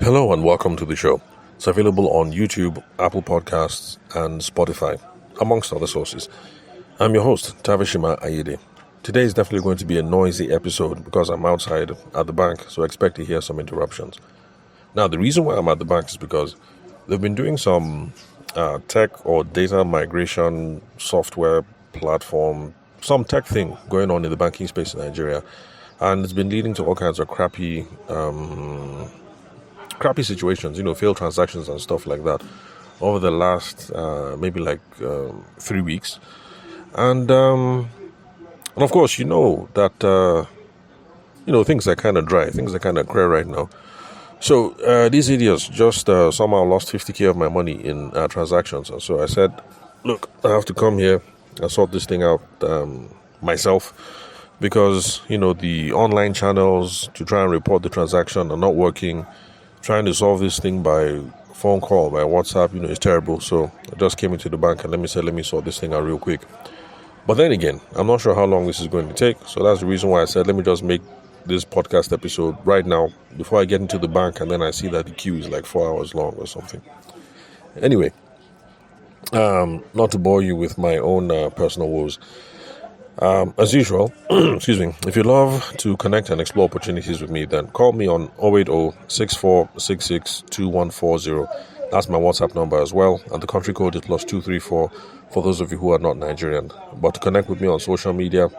Hello and welcome to the show. It's available on YouTube, Apple Podcasts, and Spotify, amongst other sources. I'm your host, Tavishima Ayede. Today is definitely going to be a noisy episode because I'm outside at the bank, so expect to hear some interruptions. Now, the reason why I'm at the bank is because they've been doing some tech or data migration software platform, some tech thing going on in the banking space in Nigeria, and it's been leading to all kinds of crappy situations, failed transactions and stuff like that over the last maybe 3 weeks. And of course, that things are kind of dry, things are kind of clear right now. So these idiots just somehow lost 50k of my money in transactions. And so I said, look, I have to come here and sort this thing out myself, because the online channels to try and report the transaction are not working. Trying to solve this thing by phone call, by WhatsApp, is terrible. So I just came into the bank and let me sort this thing out real quick. But then again, I'm not sure how long this is going to take. So that's the reason why I said, let me just make this podcast episode right now before I get into the bank and then I see that the queue is like 4 hours long or something. Anyway, not to bore you with my own personal woes. As usual, excuse me, if you love to connect and explore opportunities with me, then call me on 080-6466-2140. That's my WhatsApp number as well. And the country code is +234 for those of you who are not Nigerian. But to connect with me on social media,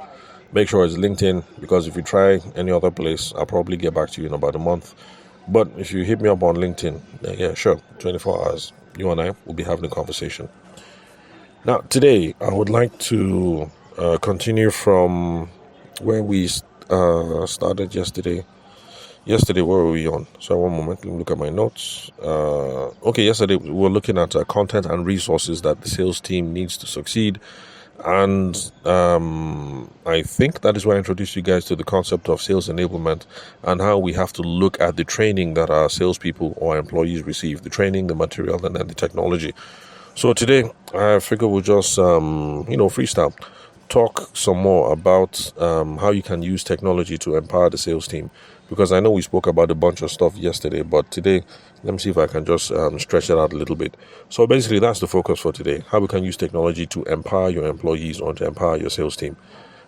make sure it's LinkedIn, because if you try any other place, I'll probably get back to you in about a month. But if you hit me up on LinkedIn, then yeah, sure, 24 hours, you and I will be having a conversation. Now, today, I would like to continue from where we started yesterday. Yesterday, where were we on? So one moment, let me look at my notes. Yesterday we were looking at content and resources that the sales team needs to succeed. And I think that is why I introduced you guys to the concept of sales enablement and how we have to look at the training that our salespeople or employees receive, the training, the material, and then the technology. So today, I figure we'll just, freestyle. Talk some more about how you can use technology to empower the sales team, because I know we spoke about a bunch of stuff yesterday, but today let me see if I can just stretch it out a little bit. So basically that's the focus for today, how we can use technology to empower your employees or to empower your sales team.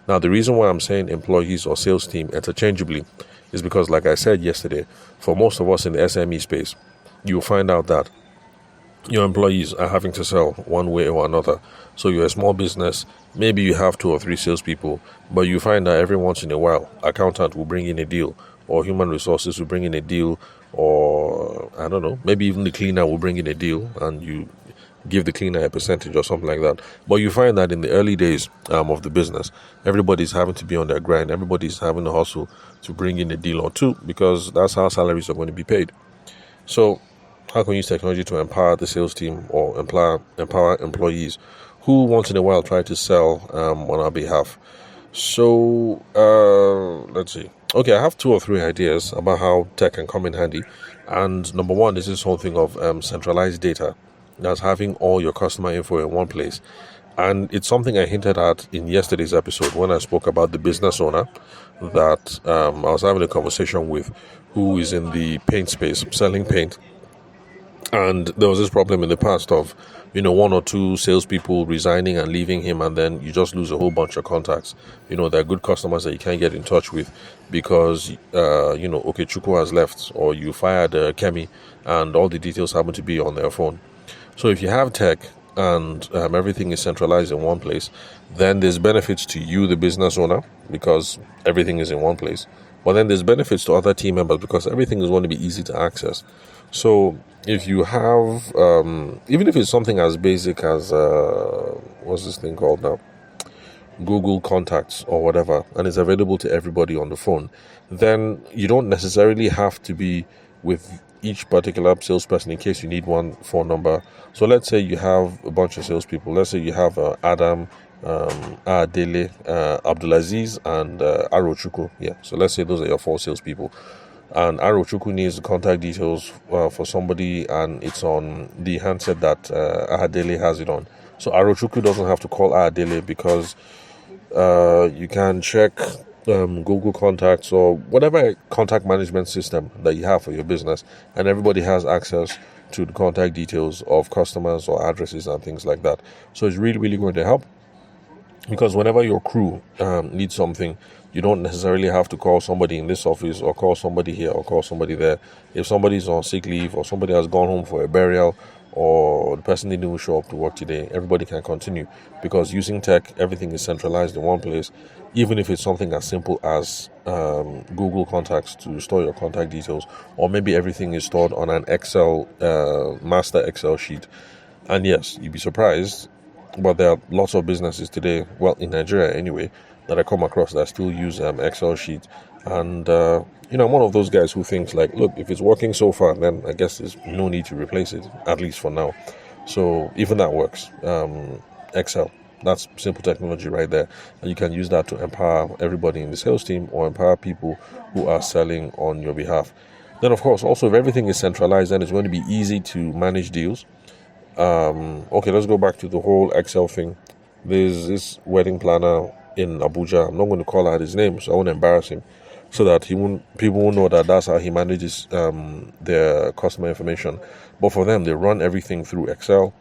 Now, the reason why I'm saying employees or sales team interchangeably is because, like I said yesterday, for most of us in the SME space, you'll find out that your employees are having to sell one way or another. So you're a small business, maybe you have 2 or 3 salespeople, but you find that every once in a while, accountant will bring in a deal, or human resources will bring in a deal, or I don't know, maybe even the cleaner will bring in a deal, and you give the cleaner a percentage or something like that. But you find that in the early days of the business, everybody's having to be on their grind, everybody's having to hustle to bring in a deal or two, because that's how salaries are going to be paid. So how can we use technology to empower the sales team or empower employees who once in a while try to sell on our behalf? So let's see. Okay, I have 2 or 3 ideas about how tech can come in handy. And number one is this whole thing of centralized data. That's having all your customer info in one place. And it's something I hinted at in yesterday's episode when I spoke about the business owner that I was having a conversation with, who is in the paint space, selling paint. And there was this problem in the past of, 1 or 2 salespeople resigning and leaving him, and then you just lose a whole bunch of contacts. There are good customers that you can't get in touch with because, Chuku has left, or you fired Kemi, and all the details happen to be on their phone. So if you have tech and everything is centralized in one place, then there's benefits to you, the business owner, because everything is in one place. But then there's benefits to other team members because everything is going to be easy to access. So if you have, even if it's something as basic as, what's this thing called now? Google Contacts or whatever, and it's available to everybody on the phone, then you don't necessarily have to be with each particular salesperson in case you need one phone number. So let's say you have a bunch of salespeople. Let's say you have Adam, Adele, Abdulaziz, and Arochuku. Yeah, so let's say those are your 4 salespeople. And Arochuku needs the contact details for somebody, and it's on the handset that Ahadele has it on. So Arochuku doesn't have to call Ahadele because you can check Google Contacts or whatever contact management system that you have for your business, and everybody has access to the contact details of customers or addresses and things like that. So it's really, really going to help, because whenever your crew needs something, you don't necessarily have to call somebody in this office or call somebody here or call somebody there. If somebody's on sick leave or somebody has gone home for a burial or the person didn't even show up to work today, everybody can continue, because using tech, everything is centralized in one place. Even if it's something as simple as Google Contacts to store your contact details, or maybe everything is stored on an Excel, master Excel sheet. And yes, you'd be surprised, but there are lots of businesses today, well, in Nigeria anyway, that I come across that still use Excel sheets. And, I'm one of those guys who thinks like, look, if it's working so far, then I guess there's no need to replace it, at least for now. So even that works. Excel, that's simple technology right there. And you can use that to empower everybody in the sales team or empower people who are selling on your behalf. Then, of course, also, if everything is centralized, then it's going to be easy to manage deals. Okay, let's go back to the whole Excel thing. There's this wedding planner in Abuja. I'm not going to call out his name, so I won't embarrass him, so that people won't know that that's how he manages their customer information. But for them, they run everything through Excel.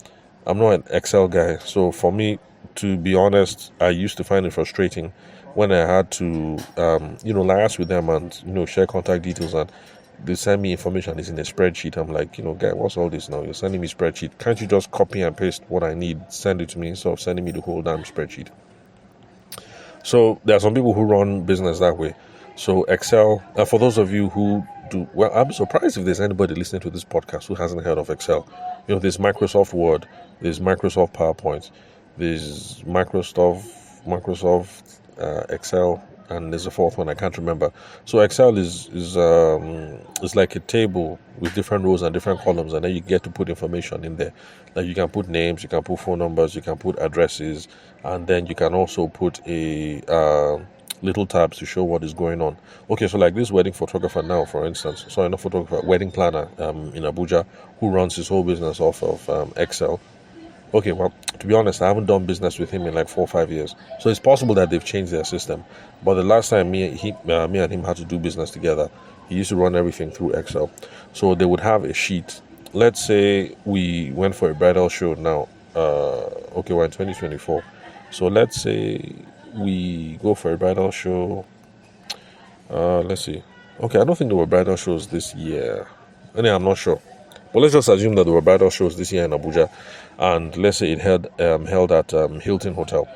I'm not an Excel guy, so for me, to be honest, I used to find it frustrating when I had to, liaise with them and share contact details, and they send me information is in a spreadsheet. I'm like, guy, what's all this now? You're sending me spreadsheet. Can't you just copy and paste what I need, send it to me, instead of sending me the whole damn spreadsheet? So there are some people who run business that way. So Excel, for those of you who do, well, I'm surprised if there's anybody listening to this podcast who hasn't heard of Excel. There's Microsoft Word, there's Microsoft PowerPoint, there's Microsoft Excel, and there's a fourth one I can't remember. So Excel is like a table with different rows and different columns, and then you get to put information in there. Like you can put names, you can put phone numbers, you can put addresses, and then you can also put a little tabs to show what is going on. Okay, so like this wedding photographer now, for instance, sorry, not photographer, wedding planner in Abuja, who runs his whole business off of Excel. Okay, well, to be honest, I haven't done business with him in like 4 or 5 years. So it's possible that they've changed their system. But the last time me and him had to do business together, he used to run everything through Excel. So they would have a sheet. Let's say we went for a bridal show now. Okay, we're in 2024. So let's say we go for a bridal show. Let's see. Okay, I don't think there were bridal shows this year. Anyway, I'm not sure. But let's just assume that there were bridal shows this year in Abuja, and let's say it held at Hilton Hotel.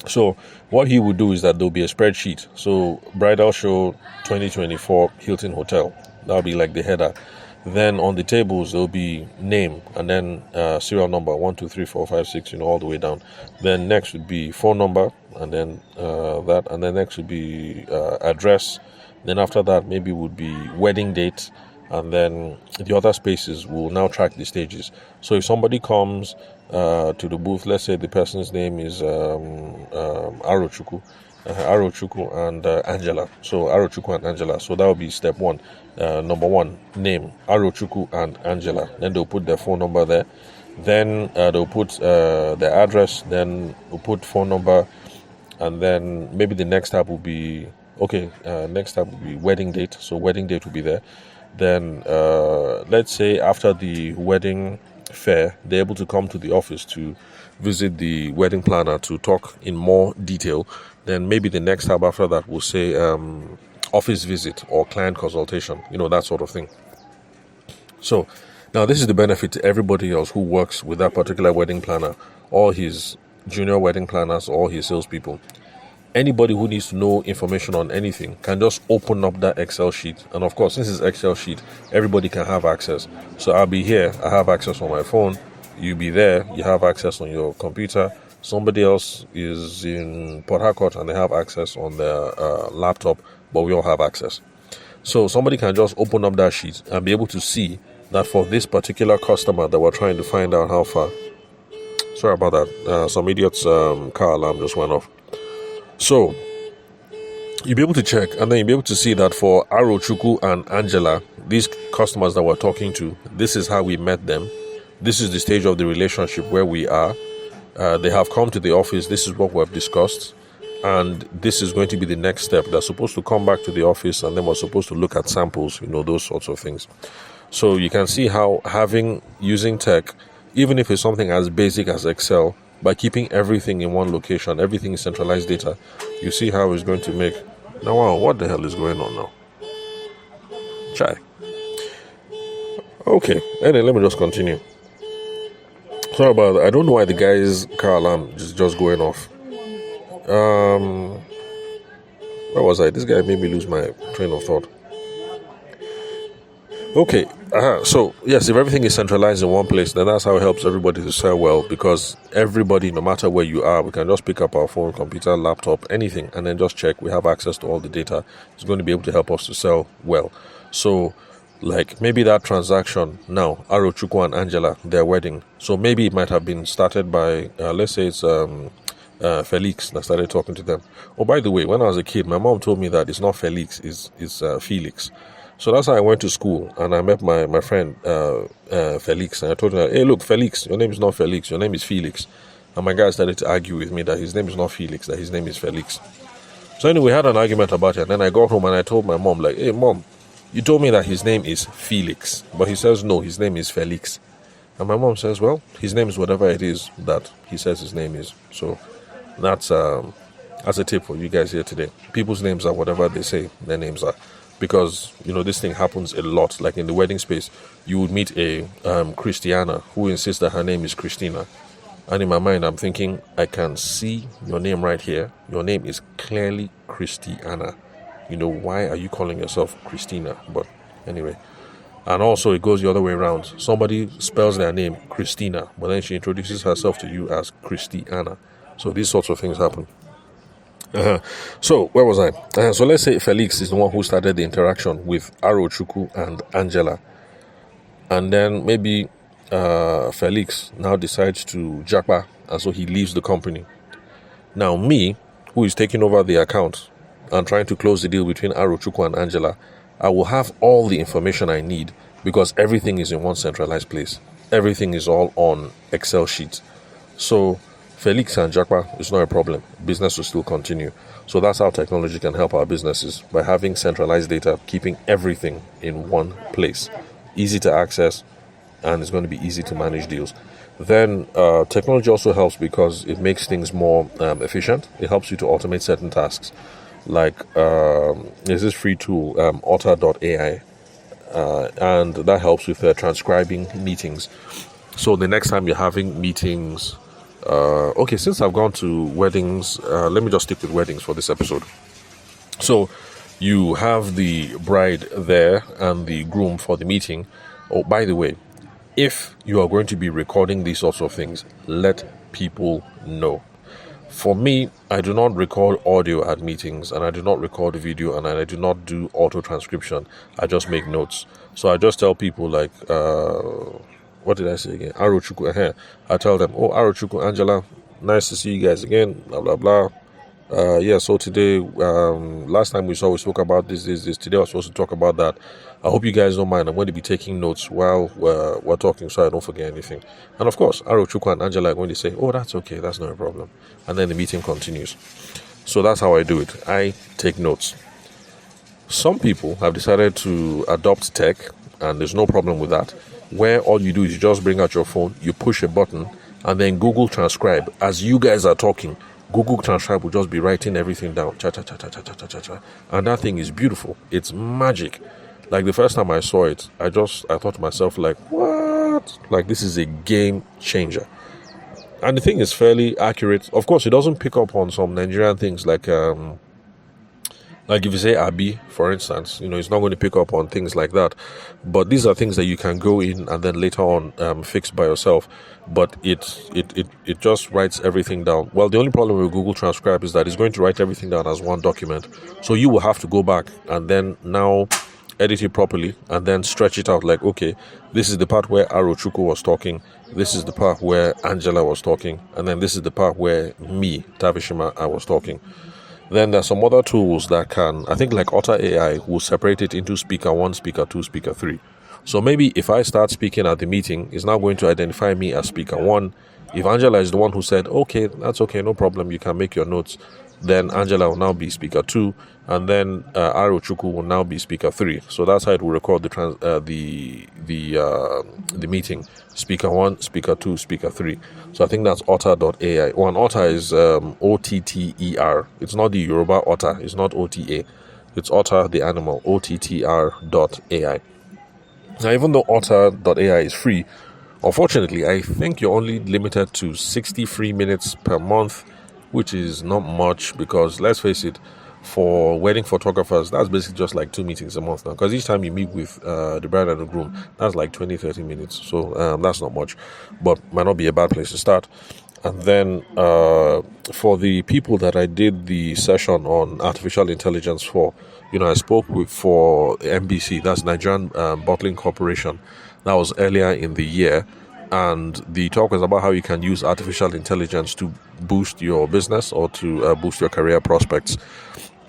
So what he would do is that there'll be a spreadsheet. So bridal show 2024 Hilton Hotel. That'll be like the header. Then on the tables there'll be name and then serial number 1, 2, 3, 4, 5, 6, all the way down. Then next would be phone number, and then that, and then next would be address. Then after that maybe would be wedding date. And then the other spaces will now track the stages. So if somebody comes to the booth, let's say the person's name is Arochukwu and Angela. So Arochukwu and Angela. So that will be step one. Number one, name, Arochukwu and Angela. Then they'll put their phone number there. Then they'll put their address. Then we'll put phone number. And then maybe the next tab will be, next tab will be wedding date. So wedding date will be there. Then let's say after the wedding fair, they're able to come to the office to visit the wedding planner to talk in more detail. Then maybe the next tab after that will say office visit or client consultation, that sort of thing. So now this is the benefit to everybody else who works with that particular wedding planner, or his junior wedding planners, or his salespeople. Anybody who needs to know information on anything can just open up that Excel sheet. And of course, since it's Excel sheet, everybody can have access. So I'll be here, I have access on my phone. You'll be there, you have access on your computer. Somebody else is in Port Harcourt and they have access on their laptop, but we all have access. So somebody can just open up that sheet and be able to see that for this particular customer that we're trying to find out how far. Sorry about that. Some idiot's car alarm just went off. So you'll be able to check, and then you'll be able to see that for Arochukwu and Angela, these customers that we're talking to, this is how we met them. This is the stage of the relationship where we are. They have come to the office. This is what we've discussed. And this is going to be the next step. They're supposed to come back to the office and then we're supposed to look at samples, those sorts of things. So you can see how using tech, even if it's something as basic as Excel, by keeping everything in one location, everything is centralized data, you see how it's going to make. Now, wow, what the hell is going on now? Chai. Okay, anyway, let me just continue. Sorry about that. I don't know why the guy's car alarm is just going off. Where was I? This guy made me lose my train of thought. Okay, so yes, if everything is centralized in one place, then that's how it helps everybody to sell well, because everybody, no matter where you are, we can just pick up our phone, computer, laptop, anything, and then just check. We have access to all the data. It's going to be able to help us to sell well. So, like maybe that transaction now, Arochukwu and Angela, their wedding. So maybe it might have been started by, let's say it's Felix that started talking to them. Oh, by the way, when I was a kid, my mom told me that it's not Felix, it's Felix. So that's how I went to school, and I met my friend Felix, and I told him, hey, look, Felix, your name is not Felix, your name is Felix. And my guy started to argue with me that his name is not Felix, that his name is Felix. So anyway, we had an argument about it, and then I got home and I told my mom, like, hey, Mom, you told me that his name is Felix, but he says, no, his name is Felix. And my mom says, well, his name is whatever it is that he says his name is. So that's a tip for you guys here today. People's names are whatever they say their names are. Because, this thing happens a lot. Like in the wedding space, you would meet a Christiana who insists that her name is Christina. And in my mind, I'm thinking, I can see your name right here. Your name is clearly Christiana. Why are you calling yourself Christina? But anyway. And also, it goes the other way around. Somebody spells their name Christina, but then she introduces herself to you as Christiana. So these sorts of things happen. So where was I? So let's say Felix is the one who started the interaction with Arochukwu and Angela, and then maybe Felix now decides to japa, and so he leaves the company. Now me, who is taking over the account and trying to close the deal between Arochukwu and Angela, I will have all the information I need because everything is in one centralized place. Everything is all on Excel sheets. So Felix and Japa is not a problem. Business will still continue. So that's how technology can help our businesses, by having centralized data, keeping everything in one place. Easy to access, and it's going to be easy to manage deals. Then technology also helps because it makes things more efficient. It helps you to automate certain tasks. Like there's this free tool, otter.ai, and that helps with transcribing meetings. So the next time you're having meetings, okay, since I've gone to weddings, let me just stick with weddings for this episode. So you have the bride there and the groom for the meeting. Oh, by the way, if you are going to be recording these sorts of things, let people know. For me, I do not record audio at meetings, and I do not record video, and I do not do auto transcription. I just make notes. So I just tell people like, what did I say again? Arochukwu. I tell them, oh, Arochukwu, Angela, nice to see you guys again, blah, blah, blah. Yeah, so today, last time we spoke about this. Today I was supposed to talk about that. I hope you guys don't mind. I'm going to be taking notes while we're talking so I don't forget anything. And of course, Arochukwu and Angela are going to say, oh, that's okay, that's not a problem. And then the meeting continues. So that's how I do it. I take notes. Some people have decided to adopt tech, and there's no problem with that, where all you do is you just bring out your phone, you push a button, and then Google Transcribe. As you guys are talking, Google Transcribe will just be writing everything down. Cha, cha, cha, cha, cha, cha, cha, cha. And that thing is beautiful. It's magic. Like the first time I saw it, I thought to myself, like, what? Like, this is a game changer. And the thing is fairly accurate. Of course, it doesn't pick up on some Nigerian things like if you say Abi, for instance, it's not going to pick up on things like that. But these are things that you can go in and then later on fix by yourself. But it just writes everything down. Well, the only problem with Google Transcribe is that it's going to write everything down as one document. So you will have to go back and then now edit it properly and then stretch it out. Like, okay, this is the part where Arochukwu was talking. This is the part where Angela was talking. And then this is the part where me, Tavishima, I was talking. Then there's some other tools that can, I think like Otter AI, will separate it into speaker 1, speaker 2, speaker 3. So maybe if I start speaking at the meeting, it's now going to identify me as speaker 1. If Angela is the one who said, okay, that's okay, no problem, you can make your notes. then Angela will now be speaker 2, and then Arochukwu will now be speaker 3. So that's how it will record the meeting. Speaker 1, speaker 2, speaker 3. So I think that's otter.ai. One otter is OTTER. It's not the Yoruba otter. It's not OTA. It's otter, the animal, OTTR.ai. Now, even though otter.ai is free, unfortunately, I think you're only limited to 60 free minutes per month, which is not much because, let's face it, for wedding photographers, that's basically just like 2 meetings a month now. Because each time you meet with the bride and the groom, that's like 20-30 minutes. So that's not much, but might not be a bad place to start. And then for the people that I did the session on artificial intelligence for, I spoke for NBC, that's Nigerian Bottling Corporation. That was earlier in the year. And the talk was about how you can use artificial intelligence to boost your business or to boost your career prospects.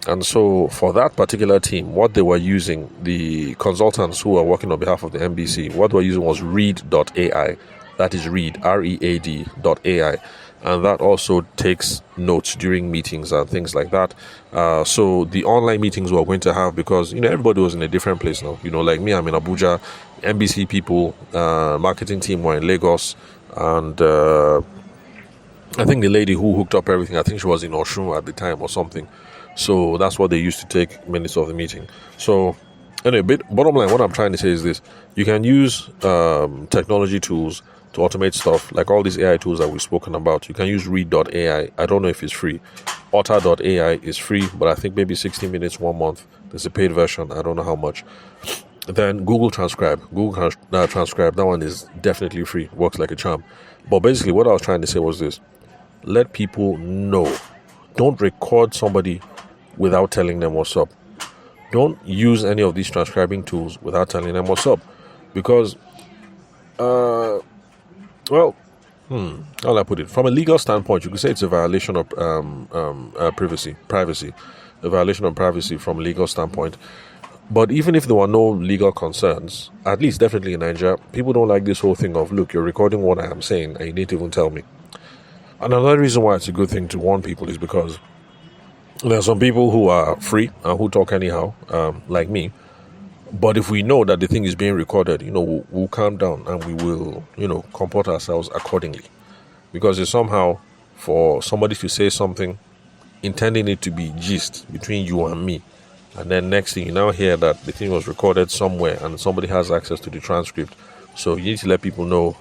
And so for that particular team, what they were using, the consultants who were working on behalf of the NBC, what they were using was read.ai. That is read, READ.ai. And that also takes notes during meetings and things like that. So the online meetings we're going to have, because, everybody was in a different place now. Like me, I'm in Abuja. NBC people, marketing team were in Lagos. And I think the lady who hooked up everything, I think she was in Oshun at the time or something. So that's what they used to take minutes of the meeting. So anyway, bottom line, what I'm trying to say is this. You can use technology tools to automate stuff, like all these AI tools that we've spoken about. You can use read.ai. I don't know if it's free. Otter.ai is free, but I think maybe 60 minutes 1 month. There's a paid version. I don't know how much. Then Google Transcribe. Transcribe, that one is definitely free. Works like a charm. But basically what I was trying to say was this. Let people know. Don't record somebody without telling them what's up. Don't use any of these transcribing tools without telling them what's up. Because how I put it? From a legal standpoint, you could say it's a violation of privacy, a violation of privacy from a legal standpoint. But even if there were no legal concerns, at least definitely in Nigeria, people don't like this whole thing of, look, you're recording what I am saying and you need to even tell me. And another reason why it's a good thing to warn people is because there are some people who are free and who talk anyhow, like me. But if we know that the thing is being recorded, we'll calm down and we will, comport ourselves accordingly. Because it's somehow for somebody to say something, intending it to be gist between you and me. And then next thing you now hear that the thing was recorded somewhere and somebody has access to the transcript. So you need to let people know,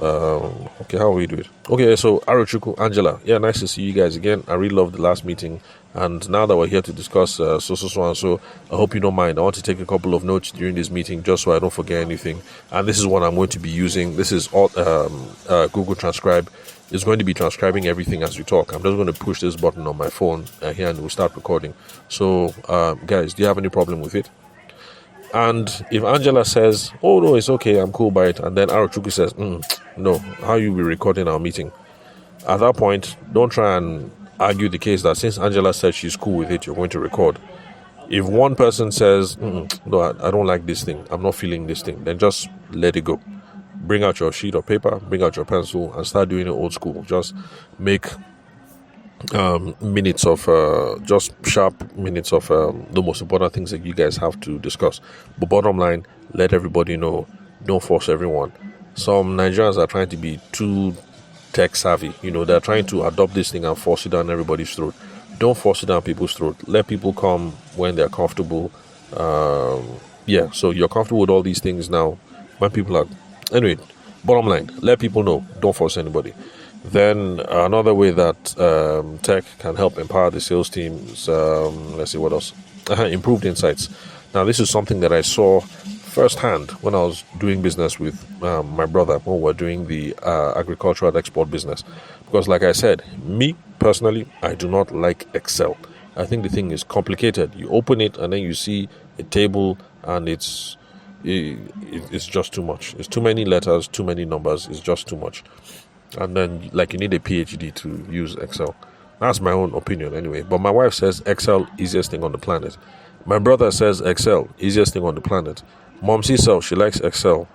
okay, how will we do it? Okay, so Arochukwu, Angela, nice to see you guys again. I really loved the last meeting, and now that we're here to discuss so, I hope you don't mind. I want to take a couple of notes during this meeting just so I don't forget anything. And this is what I'm going to be using. This is all Google Transcribe. It's going to be transcribing everything as we talk. I'm just going to push this button on my phone here and we'll start recording. So, guys, do you have any problem with it? And if Angela says, oh no, it's okay, I'm cool by it, and then Arochukwu says, no, how you be recording our meeting? At that point, don't try and argue the case that since Angela said she's cool with it, you're going to record. If one person says, no, I don't like this thing, I'm not feeling this thing, then just let it go. Bring out your sheet of paper, bring out your pencil, and start doing it old school. Just make minutes of just sharp minutes of the most important things that you guys have to discuss. But bottom line, let everybody know. Don't force everyone. Some Nigerians are trying to be too tech savvy. They're trying to adopt this thing and force it down everybody's throat. Don't force it down people's throat. Let people come when they're comfortable. So you're comfortable with all these things now. When people are, anyway, bottom line, let people know. Don't force anybody. Then another way that tech can help empower the sales team is, let's see what else, improved insights. Now, this is something that I saw firsthand when I was doing business with my brother when we were doing the agricultural export business. Because like I said, me personally, I do not like Excel. I think the thing is complicated. You open it and then you see a table and it's just too much. It's too many letters, too many numbers. It's just too much. And then, you need a PhD to use Excel. That's my own opinion anyway. But my wife says Excel, easiest thing on the planet. My brother says Excel, easiest thing on the planet. Mom sees herself, she likes Excel.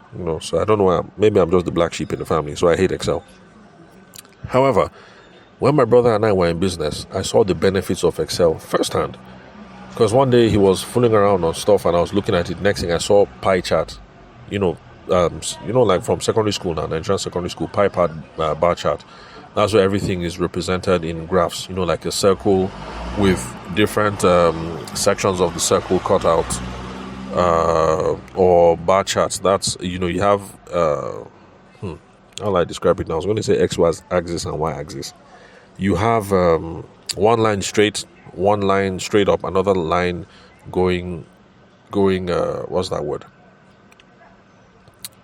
So I don't know why. Maybe I'm just the black sheep in the family, so I hate Excel. However, When my brother and I were in business, I saw the benefits of Excel firsthand. Because one day he was fooling around on stuff and I was looking at it. Next thing I saw pie chart, like from secondary school now, Nigerian secondary school, pie chart, bar chart. That's where everything is represented in graphs, like a circle with different sections of the circle cut out, or bar charts. That's, you have, how will I describe it now? I was going to say X, Y axis and Y axis. You have one line straight up, another line going what's that word,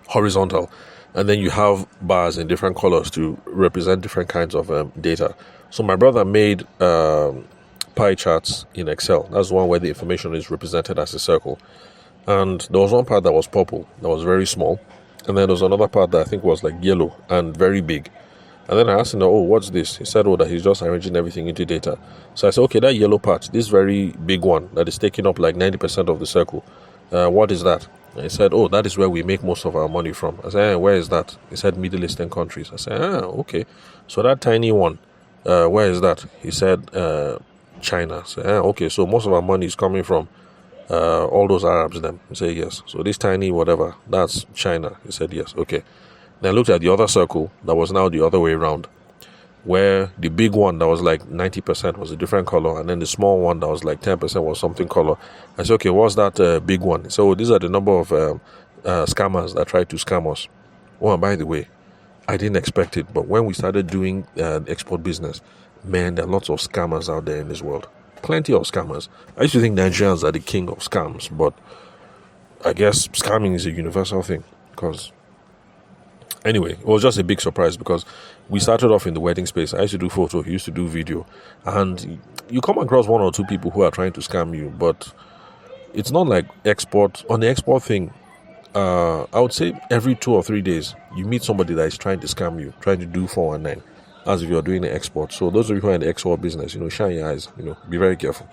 horizontal, and then you have bars in different colors to represent different kinds of data. So my brother made pie charts in Excel. That's the one where the information is represented as a circle, and there was one part that was purple, that was very small, and then there was another part that I think was like yellow and very big. And then I asked him, oh, what's this? He said, that he's just arranging everything into data. So I said, okay, that yellow part, this very big one that is taking up like 90% of the circle, what is that? And he said, that is where we make most of our money from. I said, where is that? He said, Middle Eastern countries. I said, okay. So that tiny one, where is that? He said, China. I said, okay, so most of our money is coming from all those Arabs then. He said, yes. So this tiny whatever, that's China. He said, yes. Okay. Then I looked at the other circle that was now the other way around, where the big one that was like 90% was a different color, and then the small one that was like 10% was something color. I said, okay, what's that big one? So these are the number of scammers that tried to scam us. Oh, and by the way, I didn't expect it, but when we started doing export business, man, there are lots of scammers out there in this world. Plenty of scammers. I used to think Nigerians are the king of scams, but I guess scamming is a universal thing, because anyway, it was just a big surprise because we started off in the wedding space. I used to do photo, he used to do video, and you come across one or two people who are trying to scam you, but it's not like export. On the export thing, I would say every 2 or 3 days, you meet somebody that is trying to scam you, trying to do 419, as if you're doing the export. So those of you who are in the export business, shine your eyes, be very careful.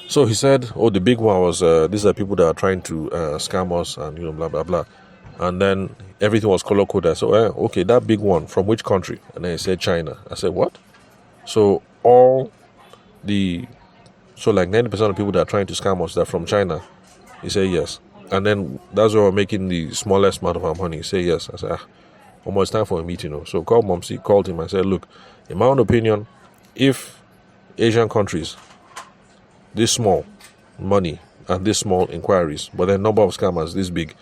So he said, the big one was, these are people that are trying to scam us and, blah, blah, blah. And then everything was color-coded. So, okay, that big one, from which country? And then he said China. I said, what? So like 90% of people that are trying to scam us, they're from China. He said, yes. And then that's where we're making the smallest amount of our money. He said, yes. I said, almost time for a meeting. So called Momsi, called him. I said, look, in my own opinion, if Asian countries, this small money and this small inquiries, but the number of scammers this big,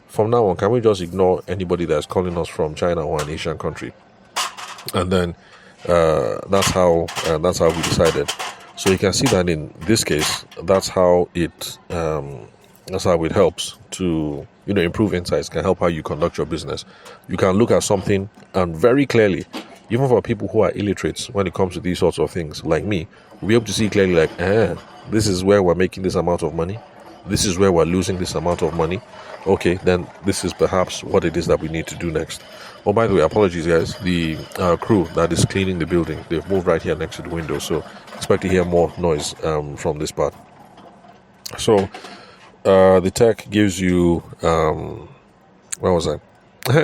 from now on, can we just ignore anybody that's calling us from China or an Asian country? And then that's how we decided. So you can see that in this case, that's how it helps to improve insights. Can help how you conduct your business. You can look at something and very clearly, even for people who are illiterates when it comes to these sorts of things, like me, we'll be able to see clearly, like, this is where we're making this amount of money. This is where we're losing this amount of money. Okay, then this is perhaps what it is that we need to do next. Oh, by the way, apologies, guys. The crew that is cleaning the building, they've moved right here next to the window, so expect to hear more noise from this part. So, the tech gives you, where was I?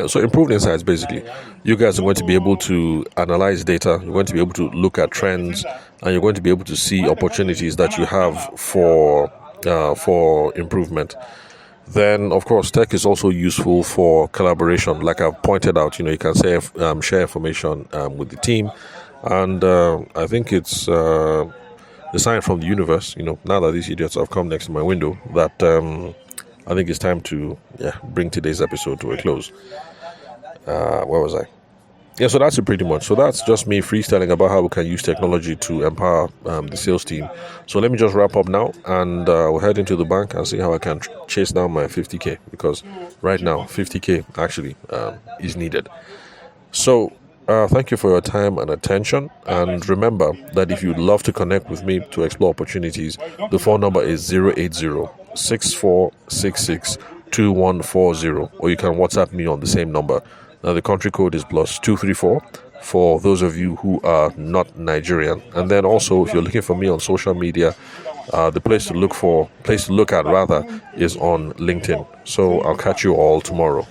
So, improved insights, basically. You guys are going to be able to analyze data. You're going to be able to look at trends, and you're going to be able to see opportunities that you have for improvement. Then, of course, tech is also useful for collaboration. Like I've pointed out, you can say, share information with the team. And I think it's a sign from the universe, now that these idiots have come next to my window, that I think it's time to bring today's episode to a close. Where was I? Yeah, so that's it pretty much. So that's just me freestyling about how we can use technology to empower the sales team. So let me just wrap up now, and we'll head into the bank and see how I can chase down my 50K, because right now 50K actually is needed. So thank you for your time and attention. And remember that if you'd love to connect with me to explore opportunities, the phone number is 080-6466-2140, or you can WhatsApp me on the same number. Now, the country code is +234 for those of you who are not Nigerian. And then also, if you're looking for me on social media, the place to look at is on LinkedIn. So I'll catch you all tomorrow.